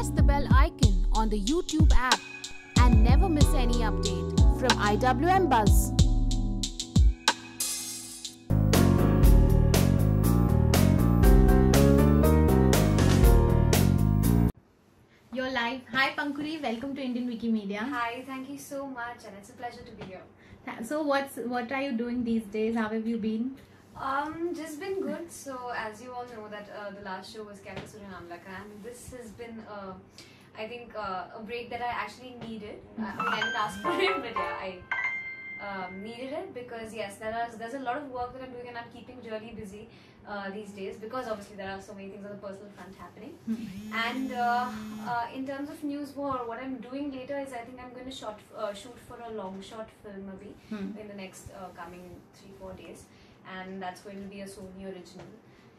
press the bell icon on the YouTube app and never miss any update from IWM Buzz. You're live. Hi Pankuri, welcome to Indian Wikimedia. Hi, thank you so much, and it's a pleasure to be here. So what are you doing these days? How have you been? Just been good. So as you all know that the last show was Kya Kasoor Hai Amla Ka, and this has been I think a break that I actually needed. I mean, I didn't ask for it, but yeah, I needed it because yes, there's a lot of work that I'm doing, and I'm keeping really busy these days because obviously there are so many things on the personal front happening. And in terms of news more, what I'm doing later is I think I'm going to shoot for a long short film movie in the next coming 3-4 days, and that's going to be a Sony original.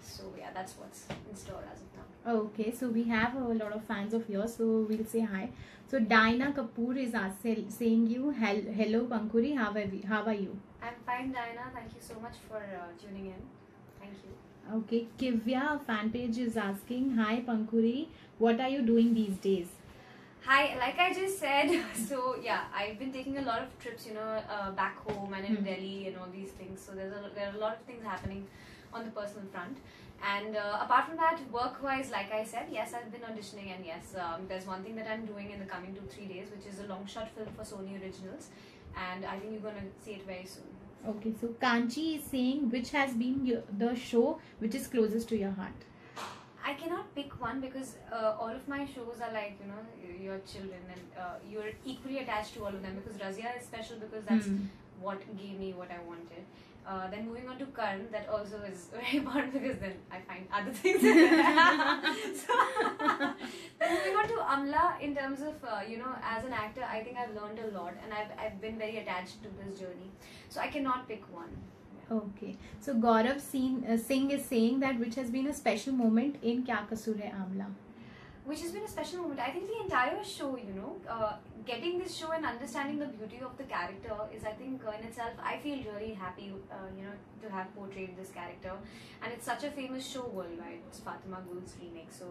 So yeah, that's what's in store as of now. Okay, so we have a lot of fans of yours, so we'll say hi. So Diana Kapoor is saying you hello Pankuri, how are you? I'm fine, Diana. Thank you so much for tuning in. Thank you. Okay, Kivya fan page is asking, hi Pankuri, what are you doing these days? Hi, like I just said, so yeah, I've been taking a lot of trips, you know, back home and in Delhi and all these things. So there are a lot of things happening on the personal front. And apart from that, work-wise, like I said, yes, I've been auditioning, and yes, there's one thing that I'm doing in the coming 2-3 days, which is a long shot film for Sony Originals, and I think you're gonna see it very soon. Okay, so Kanchi is saying which has been the show which is closest to your heart? I cannot pick one because all of my shows are like, you know, your children, and you're equally attached to all of them, because Razia is special because that's what gave me what I wanted. Then moving on to Karan, that also is very important because then I find other things. So, then moving on to Amla, in terms of, you know, as an actor, I think I've learned a lot, and I've been very attached to this journey. So I cannot pick one. Okay, so Gaurav Singh is saying that which has been a special moment in Kya Kasoor Hai Amla? Which has been a special moment. I think the entire show, you know, getting this show and understanding the beauty of the character is, I think, in itself, I feel really happy, you know, to have portrayed this character. And it's such a famous show worldwide. It's Fatima Gul's remake. So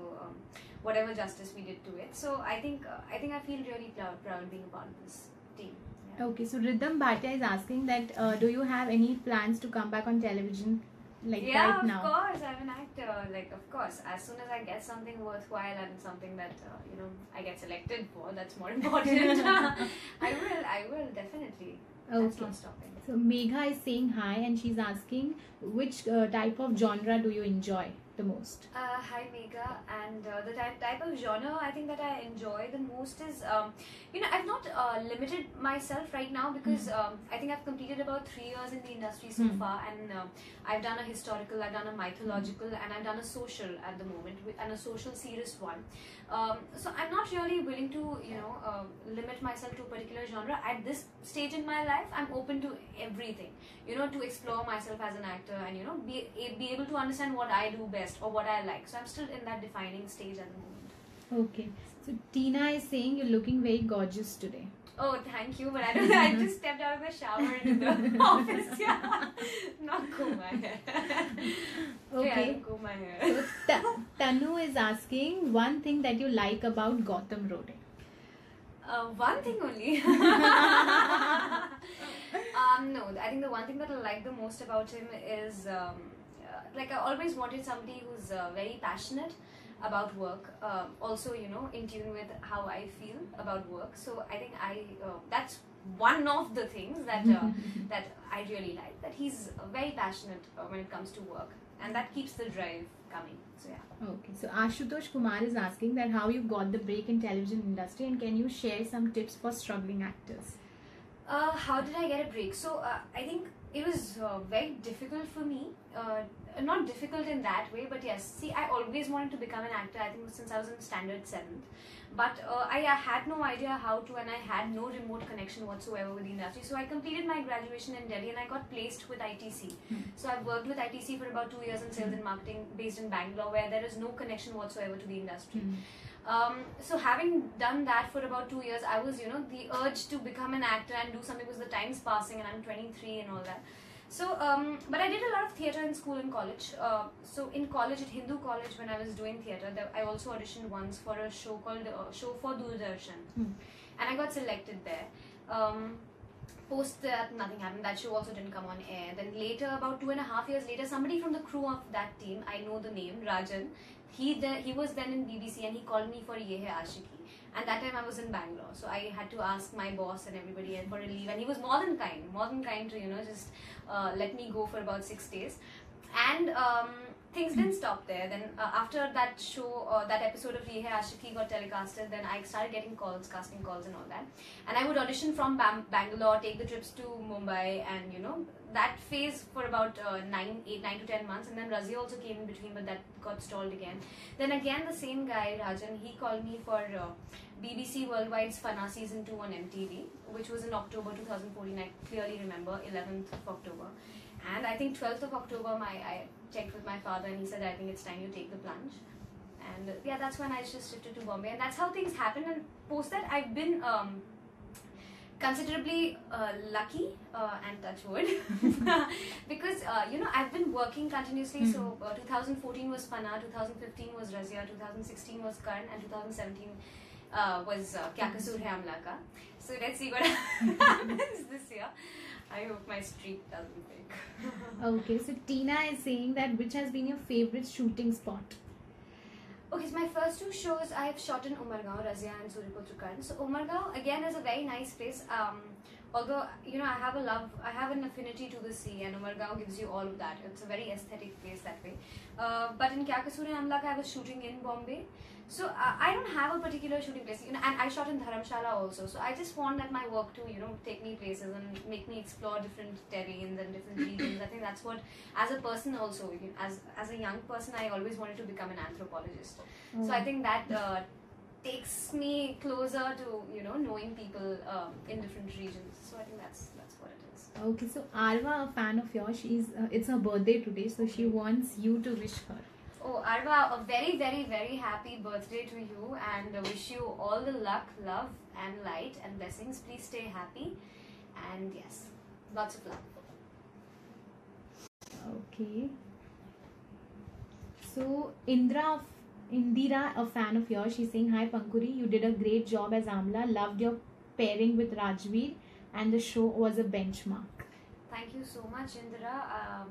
whatever justice we did to it. So I think I feel really proud being a part of this team. Yeah. Okay, so Rhythm Bhatia is asking that do you have any plans to come back on television? Like right now? Yeah, of course. I'm an actor. Like, of course, as soon as I get something worthwhile and something that you know, I get selected for, that's more important. I will definitely. Okay. That's not stopping. So Megha is saying hi, and she's asking which type of genre do you enjoy the most? Hi Megha, and the type of genre I think that I enjoy the most is, you know, I've not limited myself right now because I think I've completed about 3 years in the industry so far, and I've done a historical, I've done a mythological, and I've done a social at the moment, and a social serious one. So I'm not really willing to, you know, limit myself to a particular genre. At this stage in my life, I'm open to everything, you know, to explore myself as an actor and, you know, be able to understand what I do best or what I like. So I'm still in that defining stage at the moment. Okay. So Tina is saying you're looking very gorgeous today. Oh, thank you, but I don't know. I just stepped out of the shower into the office. Yeah, not comb my hair. Okay. Yeah, comb my hair. So Tanu is asking one thing that you like about Gautam Roade. One thing only. No, I think the one thing that I like the most about him is like, I always wanted somebody who's very passionate about work, also, you know, in tune with how I feel about work. So I think that's one of the things that that I really like, that he's very passionate when it comes to work, and that keeps the drive coming. So yeah. Okay, so Ashutosh Kumar is asking that how you got the break in television industry, and can you share some tips for struggling actors? How did I get a break? So I think it was very difficult for me. Not difficult in that way, but yes, see, I always wanted to become an actor, I think since I was in standard 7th. But I had no idea how to, and I had no remote connection whatsoever with the industry. So I completed my graduation in Delhi, and I got placed with ITC. So I've worked with ITC for about 2 years in sales and marketing, based in Bangalore, where there is no connection whatsoever to the industry. So having done that for about 2 years, I was, you know, the urge to become an actor and do something, because the time's passing and I'm 23 and all that. So, but I did a lot of theatre in school and college. So in college, at Hindu college, when I was doing theatre, I also auditioned once for a show called Show for Doordarshan, and I got selected there. Post that, nothing happened. That show also didn't come on air. Then later, about 2.5 years later, somebody from the crew of that team, I know the name, Rajan, he was then in BBC, and he called me for Ye Hai Aashiki. And that time I was in Bangalore, so I had to ask my boss and everybody for a leave, and he was more than kind to, you know, just let me go for about 6 days. And things didn't stop there. Then after that show, that episode of Ye Hai Aashiki got telecasted, then I started getting calls, casting calls and all that. And I would audition from Bangalore, take the trips to Mumbai, and you know, that phase for about 9 to 10 months. And then Razia also came in between, but that got stalled again. Then again, the same guy, Rajan, he called me for BBC Worldwide's Fana Season 2 on MTV, which was in October 2014. I clearly remember, 11th of October. And I think 12th of October, I checked with my father, and he said, I think it's time you take the plunge. And yeah, that's when I just shifted to Bombay. And that's how things happened. And post that, I've been considerably lucky, and touch wood, because you know, I've been working continuously. So 2014 was Fana, 2015 was Razia, 2016 was Karn, and 2017 was Kya Kasoor Hai Amla Ka. So let's see what happens this year. I hope my streak doesn't break. Okay, so Tina is saying that which has been your favorite shooting spot? Okay, so my first 2 shows I've shot in Umargaon, Razia and Suryaputra Karn. So Umargaon again is a very nice place. Although, you know, I have an affinity to the sea, and Umargaon gives you all of that. It's a very aesthetic place that way. But in Kya Kasoor Hai Amla Ka, I was shooting in Bombay. So I don't have a particular shooting place, you know, and I shot in Dharamshala also. So I just want that my work to, you know, take me places and make me explore different terrains and different regions. I think that's what, as a person also, you know, as a young person, I always wanted to become an anthropologist. So I think that takes me closer to, you know, knowing people in different regions. So I think that's what it is. Okay, so Arva, a fan of yours, it's her birthday today, so she wants you to wish her. Oh, Arva, a very, very, very happy birthday to you, and wish you all the luck, love and light and blessings. Please stay happy, and yes, lots of love. Okay. So Indira, a fan of yours, she's saying, hi Pankuri, you did a great job as Amla, loved your pairing with Rajveer, and the show was a benchmark. Thank you so much, Indira.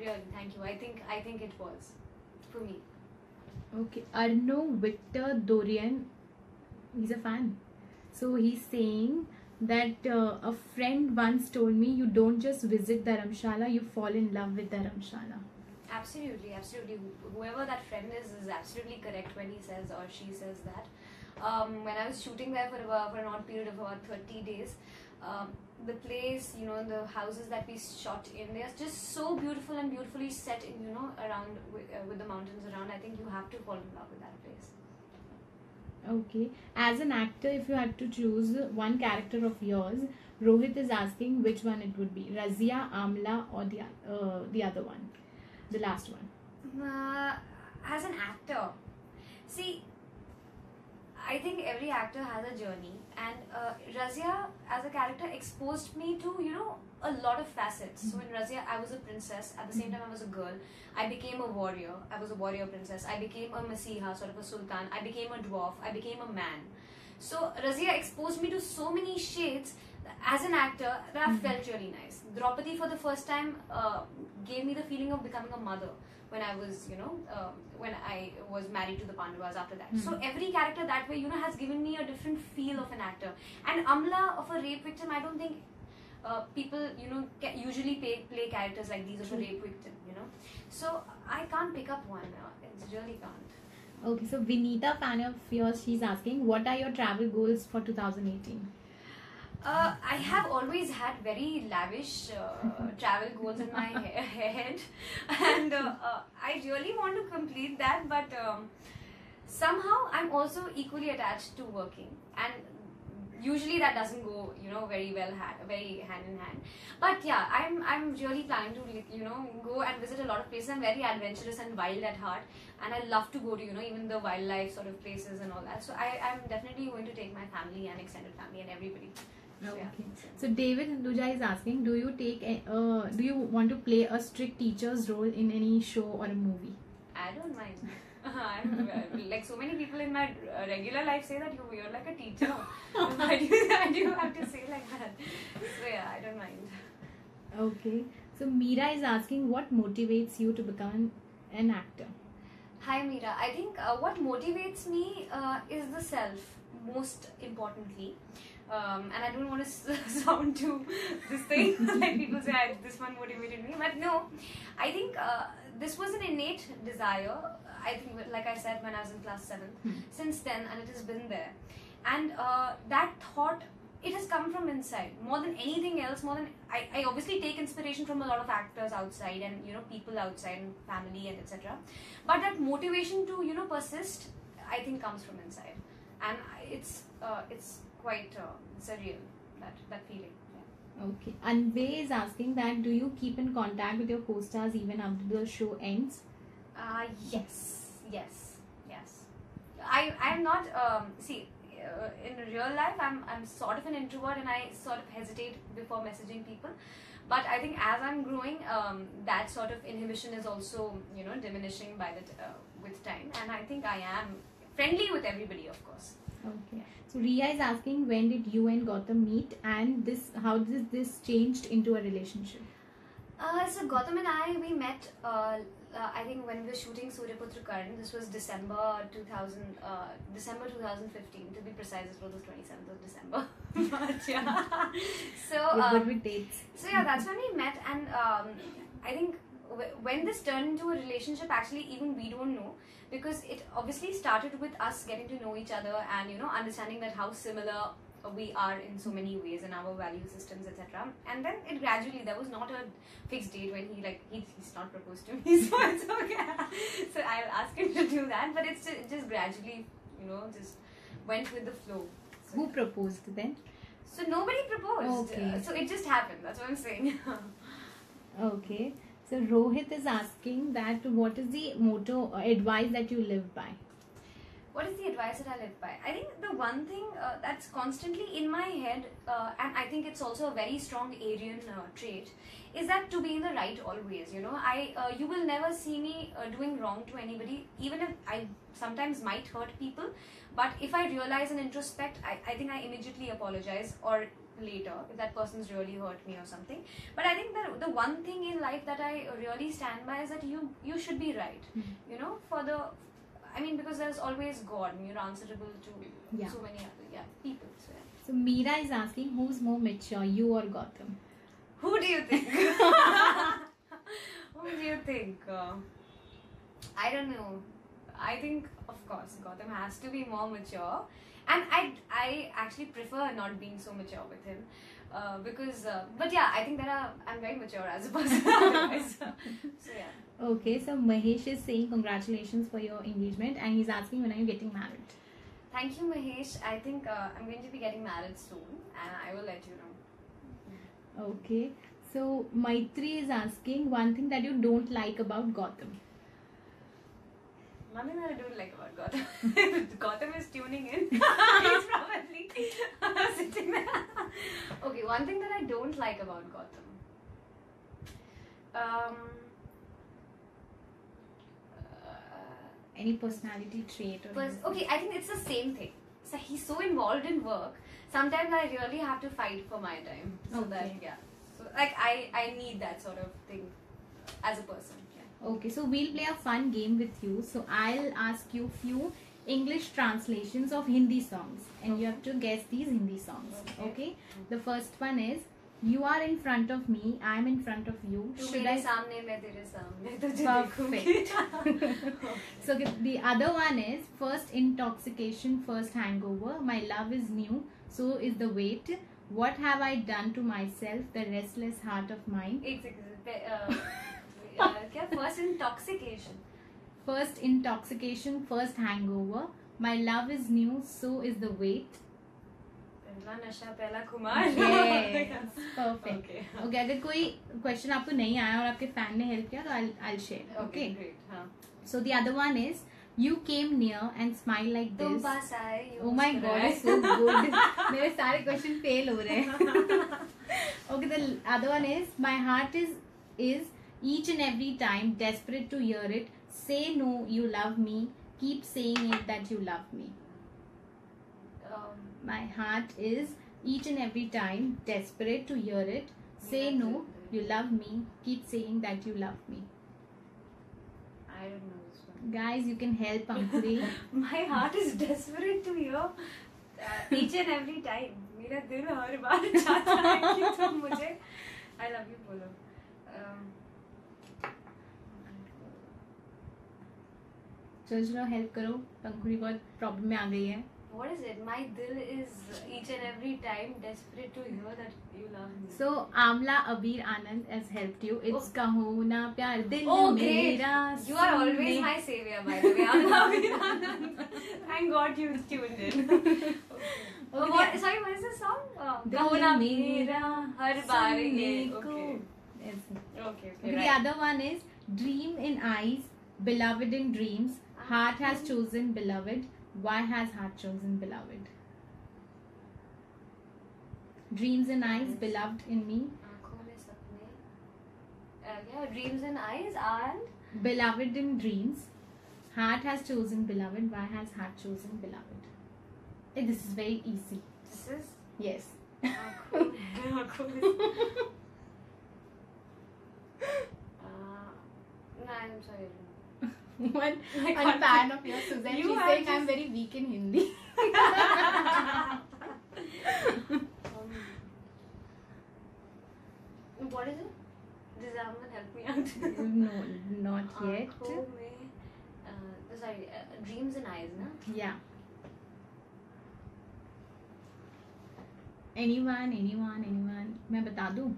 Really, thank you. I think it was for me. Okay, Arno Victor Dorian, he's a fan. So he's saying that a friend once told me, you don't just visit Dharamshala, you fall in love with Dharamshala. Absolutely, absolutely. Whoever that friend is absolutely correct when he says or she says that. When I was shooting there for an odd period of about 30 days, the place, you know, the houses that we shot in, they're just so beautiful and beautifully set in, you know, around with the mountains around. I think you have to fall in love with that place. Okay. As an actor, if you had to choose one character of yours, Rohit is asking which one it would be, Razia, Amla, or the other one, the last one. As an actor, see, I think every actor has a journey, and Razia as a character exposed me to, you know, a lot of facets. So in Razia, I was a princess. At the same time, I was a girl. I became a warrior. I was a warrior princess. I became a masiha, sort of a sultan. I became a dwarf. I became a man. So Razia exposed me to so many shades as an actor that I felt really nice. Draupadi for the first time gave me the feeling of becoming a mother when I was, you know, when I was married to the Pandavas after that. So every character that way, you know, has given me a different feel of an actor. And Amla of a rape victim, I don't think people, you know, usually play characters like these of a rape victim, you know. So I can't pick up one. It really can't. Okay, so Vinita, fan of yours, she's asking, what are your travel goals for 2018? I have always had very lavish travel goals in my head, and I really want to complete that, but somehow I'm also equally attached to working, and usually that doesn't go, you know, very hand in hand. But yeah, I'm really planning to, you know, go and visit a lot of places. I'm very adventurous and wild at heart, and I love to go to, you know, even the wildlife sort of places and all that. So I'm definitely going to take my family and extended family and everybody. Okay. So David Hinduja is asking, do you want to play a strict teacher's role in any show or a movie? I don't mind. Like so many people in my regular life say that you're like a teacher. Why do you have to say like that? So yeah, I don't mind. Okay. So Meera is asking, what motivates you to become an actor? Hi Meera. I think what motivates me is the self, most importantly. And I don't want to sound too this thing like people say this one motivated me, but no, I think this was an innate desire. I think, like I said, when I was in class 7, since then, and it has been there, and that thought, it has come from inside more than anything else. More than I obviously take inspiration from a lot of actors outside and people outside and family and etc. But that motivation to persist, I think, comes from inside, and it's quite surreal, that feeling. Yeah. Okay. Anvay is asking that, do you keep in contact with your co-stars even after the show ends? Yes. I'm not in real life I'm sort of an introvert, and I sort of hesitate before messaging people. But I think as I'm growing, that sort of inhibition is also diminishing with time, and I think I am friendly with everybody, of course. Okay. So Ria is asking, when did you and Gautam meet, and how did this changed into a relationship? So Gautam and I, we met I think when we were shooting Suryaputra Karan. This was December 2015 to be precise. It was the 27th of December. But yeah. So You're good with dates. So yeah, that's when we met, and I think when this turned into a relationship, actually even we don't know, because it obviously started with us getting to know each other and understanding that how similar we are in so many ways in our value systems, etc. And then it gradually, there was not a fixed date when he's not proposed to me, so it's okay. So I'll ask him to do that, but it's just gradually, just went with the flow. So, who proposed then? So nobody proposed. Okay. So it just happened. That's what I'm saying. Okay. So Rohit is asking that, what is the motto or advice that you live by? What is the advice that I live by? I think the one thing that's constantly in my head, and I think it's also a very strong Aryan trait, is that to be in the right always. You will never see me doing wrong to anybody, even if I sometimes might hurt people. But if I realize and introspect, I think I immediately apologize, or later if that person's really hurt me or something. But I think that the one thing in life that I really stand by is that you should be right. Because there's always God, and you're answerable to so many other people. So, yeah. So Meera is asking, who's more mature, you or Gautam? Who do you think? Who do you think? I don't know. I think, of course, Gautam has to be more mature, and I actually prefer not being so mature with him. But yeah, I think I'm very mature as a person. So yeah. Okay, so Mahesh is saying congratulations for your engagement, and he's asking, when are you getting married? Thank you, Mahesh. I think I'm going to be getting married soon, and I will let you know. Okay, so Maitri is asking, one thing that you don't like about Gautam. Nothing that I don't like about Gautam. Gautam is tuning in. He's probably sitting there. Okay, one thing that I don't like about Gautam. Any personality trait or okay, I think it's the same thing. So he's so involved in work. Sometimes I really have to fight for my time. So So I need that sort of thing as a person. Yeah. Okay, so we'll play a fun game with you. So I'll ask you few English translations of Hindi songs, and you have to guess these Hindi songs. Okay? The first one is, you are in front of me, I am in front of you. Perfect. So the other one is, first intoxication, first hangover. My love is new, so is the weight. What have I done to myself, the restless heart of mine? First intoxication. First intoxication, first hangover. My love is new, so is the weight. Yes, perfect. Okay, अगर कोई question आपको नहीं आया और आपके fan ने help किया तो I'll share. Okay. Great. So the other one is, You came near and smiled like तुम this. पास आए. Oh my god, it's so good. मेरे सारे question fail हो रहे हैं. Okay, the other one is my heart is each and every time desperate to hear it. Say no, you love me. Keep saying it that you love me. My heart is each and every time desperate to hear it. Say no, you love me. Keep saying that you love me. I don't know this one. Guys, you can help Ankuri. My heart is desperate to hear each and every time. मेरा दिल हर बार चाहता है कि तुम मुझे I love you बोलो. चलो help करो. अंकुरी बहुत प्रॉब्लम में आ गई है. What is it? My dil is each and every time desperate to hear that you love me. So Amla Abir Anand has helped you. It's कहो ना प्यार दिल Oh, great! मेरा. You are always my savior, by the way. Thank God you tuned in. Okay. Sorry, what is the song? दिल मेरा हर बार सुनने ये. को. Okay. Yes. Okay. Okay, the other one is dream in eyes, beloved in dreams. Heart has chosen beloved. Why has heart chosen beloved? Dreams in eyes, beloved in me. आँखों में सपने. Yeah, dreams and eyes and Beloved in dreams. Heart has chosen beloved. Why has heart chosen beloved? This is very easy. this is Yes. आँखों में. No, I'm sorry. One I can't fan of yours, Suzanne, You she's have saying just- I'm very weak in Hindi. What is it? Does someone help me out? No, not yet. आँखों में, sorry, dreams and eyes, ना? Yeah. Anyone. मैं बता दूँ?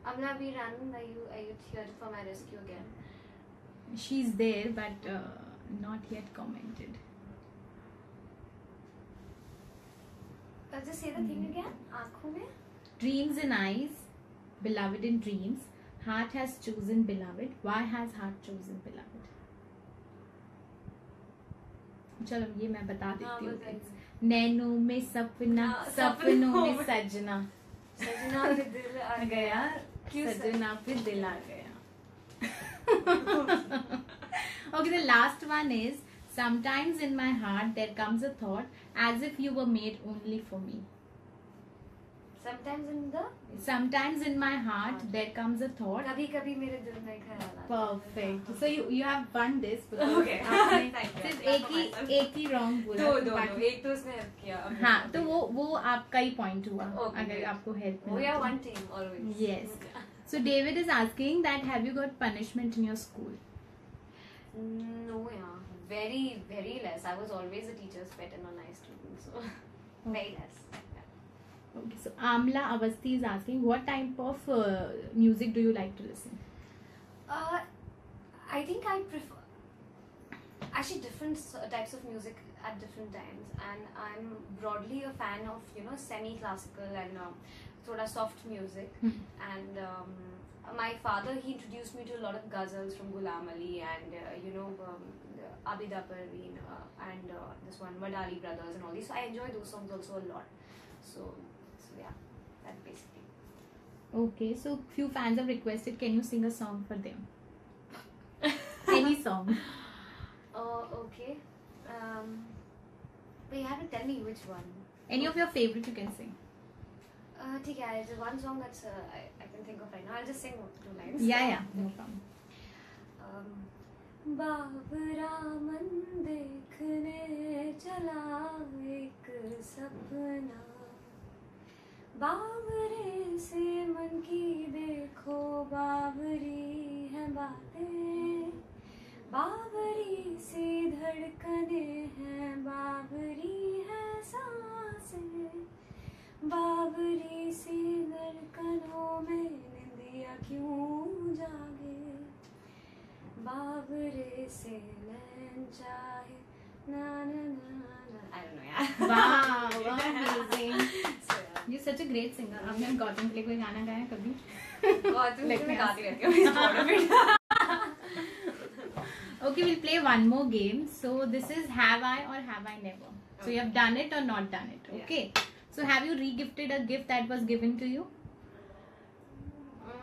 Amla B. Anand, are you here for my rescue again? She's there, but not yet commented. Just say the thing again. आँखों में. Dreams in eyes, beloved in dreams. Heart has chosen beloved. Why has heart chosen beloved? चलो ये मैं बता देती हूँ. बताइए. नैनों में सपना, हाँ, सपनों में सपनों सजना सजना पे दिल आ गया, क्यों सजना पे दिल आ गया. Okay, the last one is sometimes in my heart there comes a thought as if you were made only for me. Sometimes in my heart there comes a thought. कभी कभी मेरे दिल में ख्याल आता है. Perfect. So you have won this. because Okay. आपने Thank you. सिर्फ एक ही wrong बोला. दो बाकी- एक तो उसने help किया. हाँ तो वो आपका ही point हुआ. Okay. अगर आपको help We मिला are तो. one team always. Yes. So David is asking that have you got punishment in your school? No, yeah. Very, very less. I was always a teacher's pet and a nice student, so very less. Okay. So Amla Avasti is asking what type of music do you like to listen? I think I prefer actually different types of music at different times, and I'm broadly a fan of semi-classical and thoda soft music. And my father, he introduced me to a lot of ghazals from Ghulam Ali and Abida Parveen and this one Madali Brothers and all these. So I enjoy those songs also a lot. So yeah, that basically. Okay. So few fans have requested, can you sing a song for them? Any song. Okay. But you have to tell me which one. Any of your favorite you can sing. ठीक है, there's one song that's I can think of right now. I'll just sing 2 lines. Yeah, no problem. Babra मन देखने चला एक सपना, बाबरे से मन की देखो बाबरी है बातें, बाबरी सी धड़कने हैं, बाबरी है सांसें, बाबरी सी धड़कनों में निंदिया क्यों जागे, बाबरे से नैन चाहे ना ना ना ना. I don't know, yeah. Wow, amazing. So, yeah. You're such a great singer. आपने गौतम के लिए कोई गाना गाया कभी? गौतम Let की me मैं ask. गाती रहती हूँ. Okay, we'll play one more game. So this is have I or have I never. So you have done it or not done it. Okay. So have you re-gifted a gift that was given to you?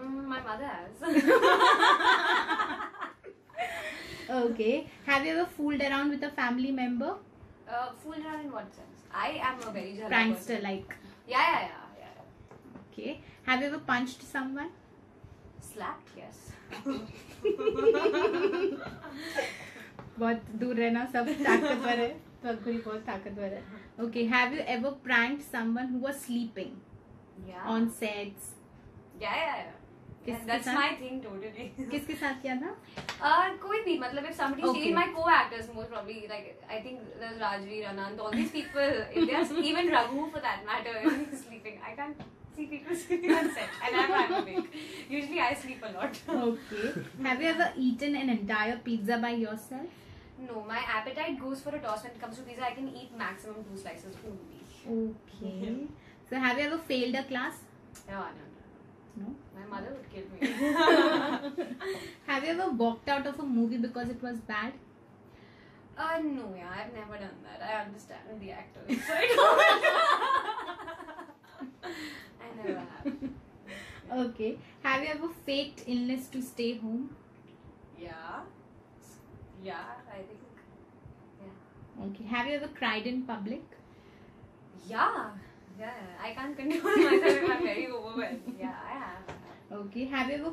My mother has. Okay. Have you ever fooled around with a family member? Fooled around in what sense? I am a very jhala Prankster, person. like. Yeah. Okay. Have you ever punched someone? Slapped, yes. बहुत दूर रहना सब ताकतवर है पगड़ी बहुत ताकतवर है. Okay. Have you ever pranked someone who was sleeping Yeah. on sets? Yeah. किसके That's साथ? my thing totally. किसके साथ किया था? कोई भी मतलब if somebody Okay. sees my co-actors most probably like I think there's Rajveer, Anand, all these people, if there's even Raghu for that matter, if he's sleeping, I can't see people sleeping on set and I'm awake. Usually I sleep a lot. Okay. Have you ever eaten an entire pizza by yourself? No, my appetite goes for a toss when it comes to pizza. I can eat maximum 2 slices only. Okay. So have you ever failed a class? No. No. My mother would kill me. Have you ever walked out of a movie because it was bad? No, I've never done that. I understand the actors. So I never have. Okay. Have you ever faked illness to stay home? Yeah, I think. Yeah. Okay. Have you ever cried in public? Yeah. I can't control myself if I'm very overwhelmed. Yeah, I have. Okay. Have you ever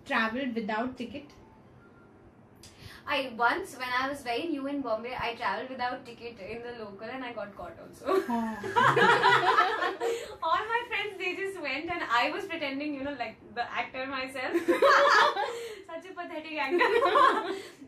traveled without ticket? I once, when I was very new in Bombay, I traveled without ticket in the local and I got caught also. All my friends, they just went and I was pretending, like the actor myself. Such a pathetic actor.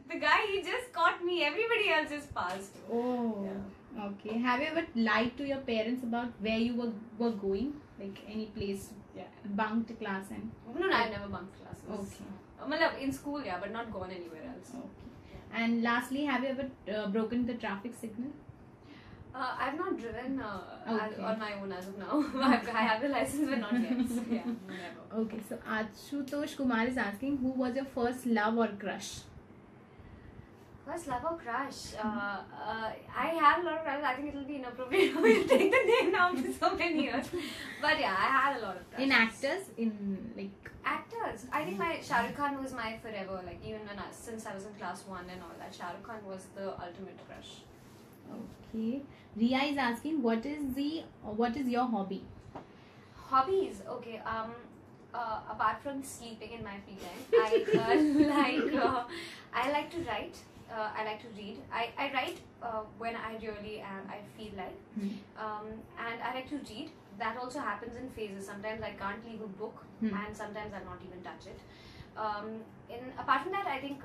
The guy, he just caught me. Everybody else just passed. Oh. Yeah. Okay. Have you ever lied to your parents about where you were going? Like any place? Yeah. Bunked class and... No, I've never bunked classes. Okay. In school, yeah, but not gone anywhere else. Okay. And lastly, have you ever broken the traffic signal? I've not driven Okay. on my own as of now. I have the license but not yet. So yeah, never. Okay, so Ashutosh Kumar is asking, who was your first love or crush? First love or crush? I have a lot of crushes. I think it will be inappropriate for me to take the name now for so many years. But yeah, I had a lot of crushes. In actors? In like... Actors. I think my Shah Rukh Khan was my forever. Like even since I was in class 1 and all that, Shah Rukh Khan was the ultimate crush. Okay. Ria is asking, what is your hobby? Hobbies. Okay. Apart from sleeping in my free time, I like to write. I like to read. I write when I really I feel like. And I like to read. That also happens in phases. Sometimes I can't leave a book and sometimes I'll not even touch it. Apart from that, I think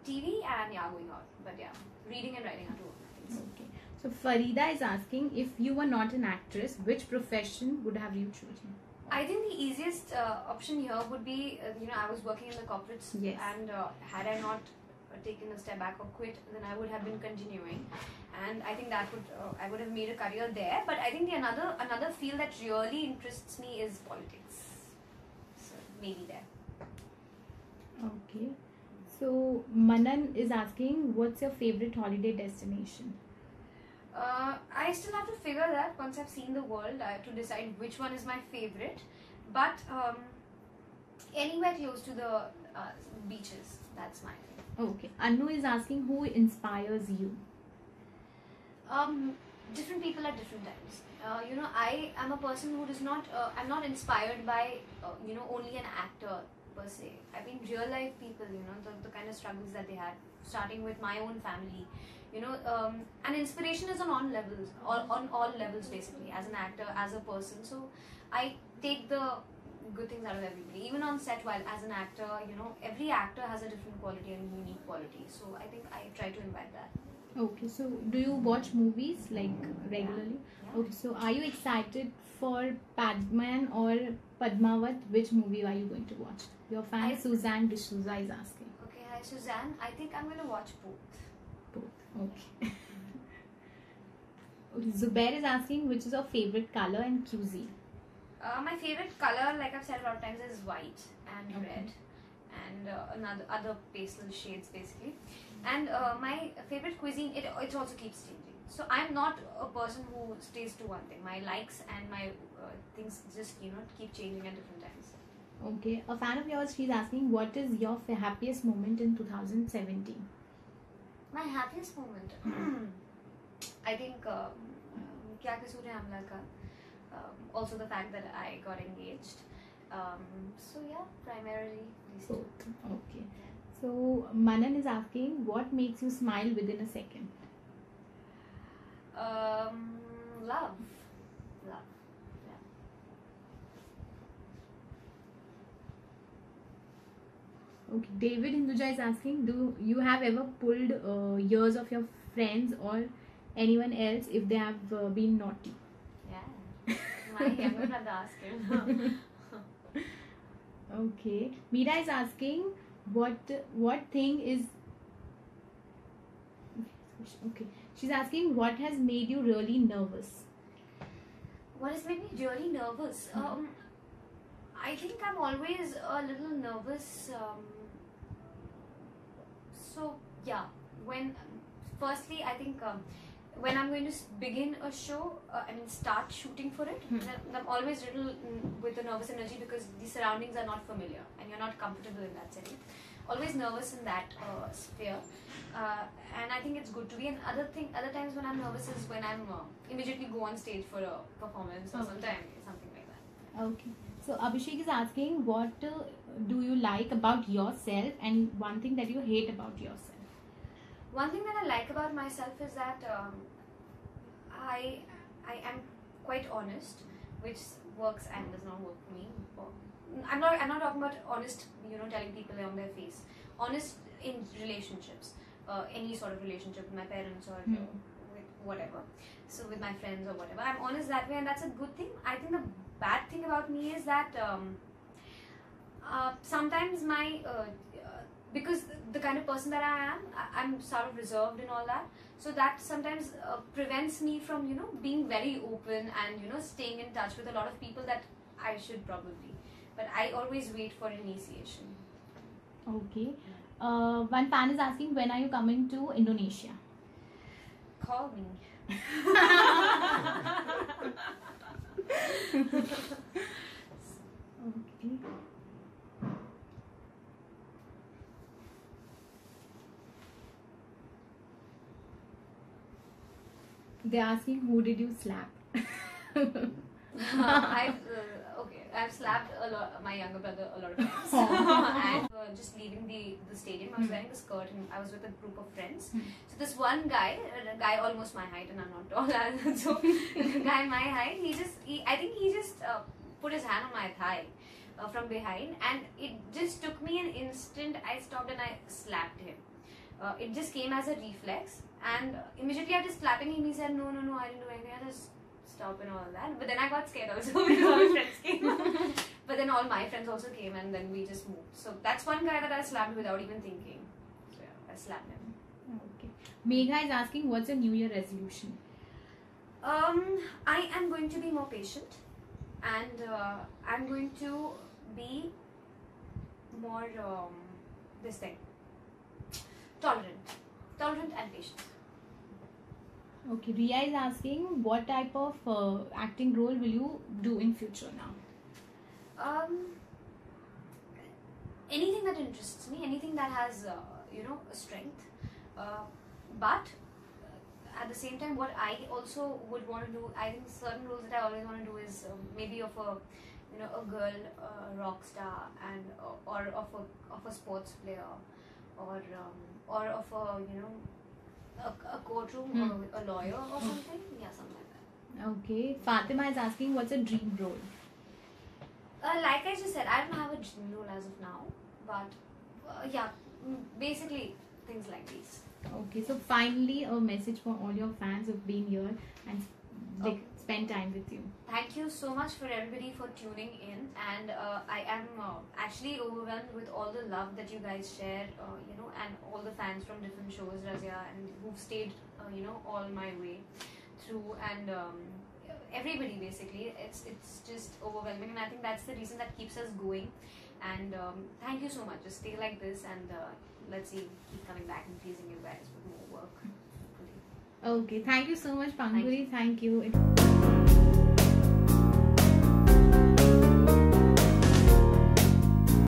TV and going out. But yeah, reading and writing are two things. Okay. So Farida is asking, if you were not an actress, which profession would have you chosen? I think the easiest option here would be, I was working in the corporates, Yes. and had I not taken a step back or quit, then I would have been continuing, and I think that would I would have made a career there. But I think another field that really interests me is politics, so maybe there. Okay. So Manan is asking, what's your favorite holiday destination? I still have to figure that once I've seen the world to decide which one is my favorite. But anywhere close to the beaches, that's my thing. Okay. Anu is asking, who inspires you? Different people at different times. I am a person who does not. I'm not inspired by only an actor per se. I mean, real life people. The kind of struggles that they had, starting with my own family. And inspiration is on all levels, on all levels basically, as an actor, as a person. So I take the good things out of everybody. Even on set, while as an actor, every actor has a different quality and unique quality. So I think I try to invite that. Okay, so do you watch movies like regularly? Yeah. Okay, so are you excited for Padman or Padmavat? Which movie are you going to watch? Your fan Suzanne D'Souza is asking. Okay, hi Suzanne. I think I'm going to watch both. Okay. Zubair is asking, which is your favorite color and cuisine? My favorite color, like I've said a lot of times, is white and Okay. red. and another other pastel shades basically. And my favorite cuisine, it also keeps changing. So I'm not a person who stays to one thing. My likes and my things just keep changing at different times. Okay, a fan of yours, she's asking, what is your happiest moment in 2017? My happiest moment, I think Kya Kasuri Amla Ka. Also the fact that I got engaged. So yeah, primarily these two. Okay. So Manan is asking, what makes you smile within a second? Love. Yeah. Okay, David Hinduja is asking, do you have ever pulled ears of your friends or anyone else if they have been naughty? Yeah. My younger brother asked him. Okay, Meera is asking, what thing is... Okay, she's asking, what has made you really nervous? What has made me really nervous? I think I'm always a little nervous. So yeah, firstly I think when I'm going to begin a show, start shooting for it, then I'm always little with a nervous energy because the surroundings are not familiar and you're not comfortable in that setting. Always nervous in that sphere, and I think it's good to be. And other times when I'm nervous is when I'm immediately go on stage for a performance or something like that. Okay. So Abhishek is asking, what do you like about yourself and one thing that you hate about yourself? One thing that I like about myself is that I am quite honest, which works and does not work for me. I'm not talking about honest, telling people on their face. Honest in relationships, any sort of relationship with my parents or with whatever. So with my friends or whatever, I'm honest that way, and that's a good thing. I think the bad thing about me is that sometimes because the kind of person that I am, I'm sort of reserved and all that. So that sometimes prevents me from, being very open and, staying in touch with a lot of people that I should probably. But I always wait for initiation. Okay. One fan is asking, when are you coming to Indonesia? Call me. Okay. They're asking, who did you slap? I've slapped my younger brother a lot of times. And just leaving the stadium, I was wearing a skirt and I was with a group of friends. So this one guy, a guy almost my height, and I'm not tall, so the guy my height, I think he just put his hand on my thigh from behind, and it just took me an instant. I stopped and I slapped him. It just came as a reflex, and immediately after slapping him, he said, no, I didn't do anything, I just stop and all that. But then I got scared also because all his friends came. But then all my friends also came, and then we just moved. So that's one guy that I slapped without even thinking. So yeah, I slapped him. Okay. Megha is asking, what's your New Year resolution? I am going to be more patient, and I'm going to be more tolerant and patient. Okay, Ria is asking, what type of acting role will you do in future now? Anything that interests me, anything that has a strength, but at the same time, what I also would want to do, I think certain roles that I always want to do is maybe of a girl rock star, and or of a sports player, or of a courtroom or a lawyer or something. Yeah, something like that. Okay. Fatima is asking, what's a dream role? Like I just said, I don't have a dream role as of now, but yeah, basically things like these. Okay, so finally a message for all your fans who've been here and spend time with you. Thank you so much for everybody for tuning in, and I am actually overwhelmed with all the love that you guys share, and all the fans from different shows, Razia, and who've stayed, all my way through, and everybody basically. It's just overwhelming, and I think that's the reason that keeps us going. And thank you so much. Just stay like this, and let's see, keep coming back and pleasing you guys with more work. Okay, thank you so much, Panguri. Thank Thank you.